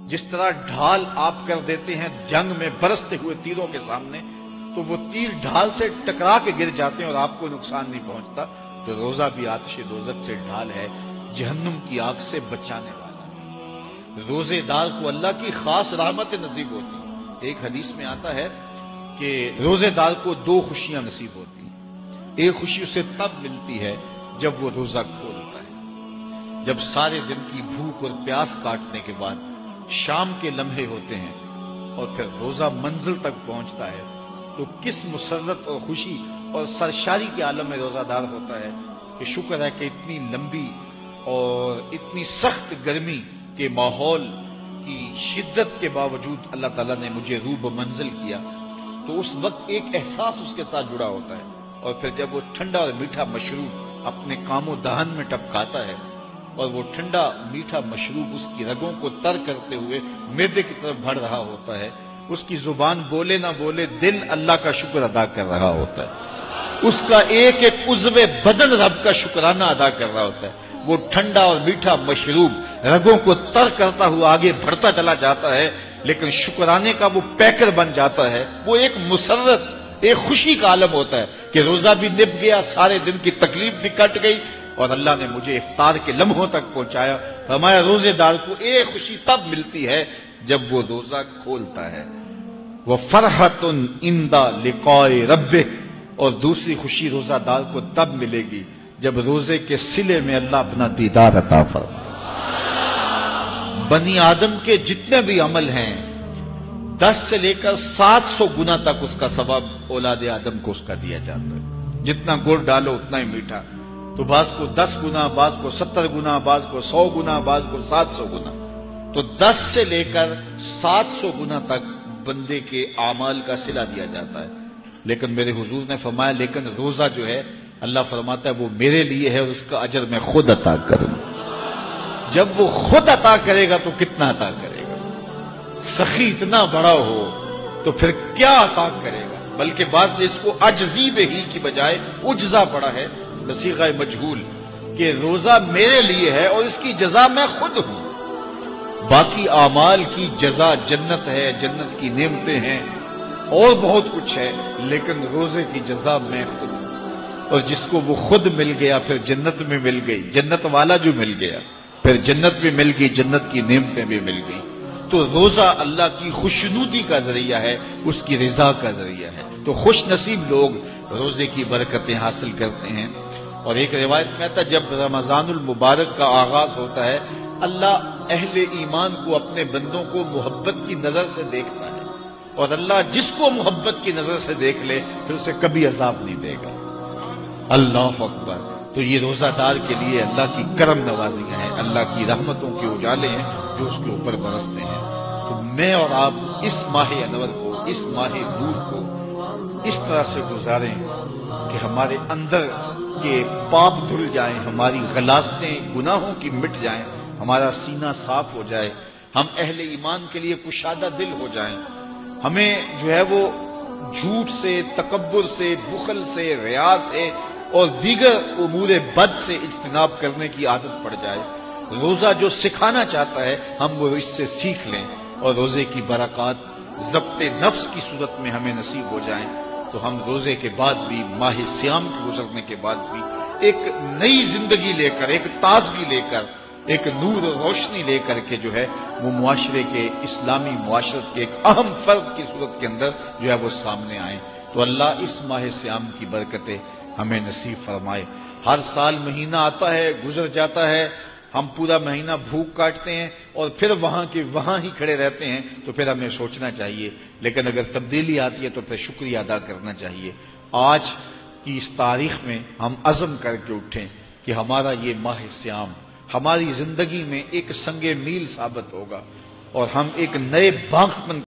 جس طرح ڈھال آپ کر دیتے ہیں جنگ میں برستے ہوئے تیروں کے سامنے، تو وہ تیر ڈھال سے ٹکرا کے گر جاتے ہیں اور آپ کو نقصان نہیں پہنچتا، تو روزہ بھی آتش دوزخ سے ڈھال ہے، جہنم کی آگ سے بچانے والا ہے۔ روزے دار کو اللہ کی خاص رحمت نصیب ہوتی ہے۔ ایک حدیث میں آتا ہے کہ روزے دار کو دو خوشیاں نصیب ہوتی ہیں۔ ایک خوشی اسے تب ملتی ہے جب وہ روزہ کھولتا ہے، جب سارے دن کی بھوک اور پیاس کاٹنے کے بعد شام کے لمحے ہوتے ہیں اور پھر روزہ منزل تک پہنچتا ہے، تو کس مسرت اور خوشی اور سرشاری کے عالم میں روزہ دار ہوتا ہے کہ شکر ہے کہ اتنی لمبی اور اتنی سخت گرمی کے ماحول کی شدت کے باوجود اللہ تعالیٰ نے مجھے روب منزل کیا۔ تو اس وقت ایک احساس اس کے ساتھ جڑا ہوتا ہے، اور پھر جب وہ ٹھنڈا اور میٹھا مشروب اپنے کام و دہن میں ٹپکاتا ہے اور وہ ٹھنڈا میٹھا مشروب اس کی رگوں کو تر کرتے ہوئے معدے کی طرف بڑھ رہا ہوتا ہے، اس کی زبان بولے نہ بولے دل اللہ کا شکر ادا کر رہا ہوتا ہے، اس کا ایک ایک عضو بدن رب کا شکرانہ ادا کر رہا ہوتا ہے۔ وہ ٹھنڈا اور میٹھا مشروب رگوں کو تر کرتا ہوا آگے بڑھتا چلا جاتا ہے، لیکن شکرانے کا وہ پیکر بن جاتا ہے۔ وہ ایک مسرت، ایک خوشی کا عالم ہوتا ہے کہ روزہ بھی نب گیا، سارے دن کی تکلیف بھی کٹ گئی، اور اللہ نے مجھے افطار کے لمحوں تک پہنچایا۔ فرمایا روزے دار کو ایک خوشی تب ملتی ہے جب وہ روزہ کھولتا ہے، وَفَرْحَةٌ عِنْدَ لِقَاءِ رَبِّهِ، اور دوسری خوشی روزہ دار کو تب ملے گی جب روزے کے صلے میں اللہ اپنا دیدار عطا فرمائے۔ بنی آدم کے جتنے بھی عمل ہیں 10 سے لے کر 700 گنا تک اس کا ثواب اولاد آدم کو اس کا دیا جاتا ہے۔ جتنا گڑ ڈالو اتنا ہی میٹھا، تو بعض کو 10 گنا، بعض کو 70 گنا، بعض کو 100 گنا، بعض کو 700 گنا، تو 10 سے لے کر 700 گنا تک بندے کے اعمال کا صلہ دیا جاتا ہے۔ لیکن میرے حضور نے فرمایا لیکن روزہ جو ہے اللہ فرماتا ہے وہ میرے لیے ہے اور اس کا اجر میں خود عطا کروں۔ جب وہ خود عطا کرے گا تو کتنا عطا کرے گا؟ سخی اتنا بڑا ہو تو پھر کیا عطا کرے گا؟ بلکہ بعض نے اس کو عجزی بہی کی بجائے اجزا پڑا ہے، بصیغہ مجہول، کہ روزہ میرے لیے ہے اور اس کی جزا میں خود ہوں۔ باقی اعمال کی جزا جنت ہے، جنت کی نعمتیں ہیں اور بہت کچھ ہے، لیکن روزے کی جزا میں خود ہوں۔ اور جس کو وہ خود مل گیا پھر جنت میں مل گئی، جنت والا جو مل گیا پھر جنت بھی مل گئی، جنت کی نعمتیں بھی مل گئی۔ تو روزہ اللہ کی خوشنودی کا ذریعہ ہے، اس کی رضا کا ذریعہ ہے۔ تو خوش نصیب لوگ روزے کی برکتیں حاصل کرتے ہیں۔ اور ایک روایت میں آتا ہے جب رمضان المبارک کا آغاز ہوتا ہے اللہ اہل ایمان کو، اپنے بندوں کو محبت کی نظر سے دیکھتا ہے، اور اللہ جس کو محبت کی نظر سے دیکھ لے پھر اسے کبھی عذاب نہیں دے گا۔ اللہ اکبر۔ تو یہ روزہ دار کے لیے اللہ کی کرم نوازیاں ہیں، اللہ کی رحمتوں کے اجالے ہیں جو اس کے اوپر برستے ہیں۔ تو میں اور آپ اس ماہ انور کو، اس ماہ نور کو اس طرح سے گزاریں کہ ہمارے اندر کے پاپ دھل جائیں، ہماری غلاظتیں گناہوں کی مٹ جائیں، ہمارا سینہ صاف ہو جائے، ہم اہل ایمان کے لیے کشادہ دل ہو جائیں، ہمیں جو ہے وہ جھوٹ سے، تکبر سے، بخل سے، ریا سے اور دیگر امور بد سے اجتناب کرنے کی عادت پڑ جائے۔ روزہ جو سکھانا چاہتا ہے ہم وہ اس سے سیکھ لیں، اور روزے کی برکات ضبط نفس کی صورت میں ہمیں نصیب ہو جائیں، تو ہم روزے کے بعد بھی، ماہ صیام کے گزرنے کے بعد بھی ایک نئی زندگی لے کر، ایک تازگی لے کر، ایک نور و روشنی لے کر کے جو ہے وہ معاشرے کے، اسلامی معاشرت کے ایک اہم فرد کی صورت کے اندر جو ہے وہ سامنے آئیں۔ تو اللہ اس ماہ صیام کی برکتیں ہمیں نصیب فرمائے۔ ہر سال مہینہ آتا ہے، گزر جاتا ہے، ہم پورا مہینہ بھوک کاٹتے ہیں اور پھر وہاں کے وہاں ہی کھڑے رہتے ہیں، تو پھر ہمیں سوچنا چاہیے، لیکن اگر تبدیلی آتی ہے تو پھر شکریہ ادا کرنا چاہیے۔ آج کی اس تاریخ میں ہم عزم کر کے اٹھیں کہ ہمارا یہ ماہ صیام ہماری زندگی میں ایک سنگ میل ثابت ہوگا، اور ہم ایک نئے باغ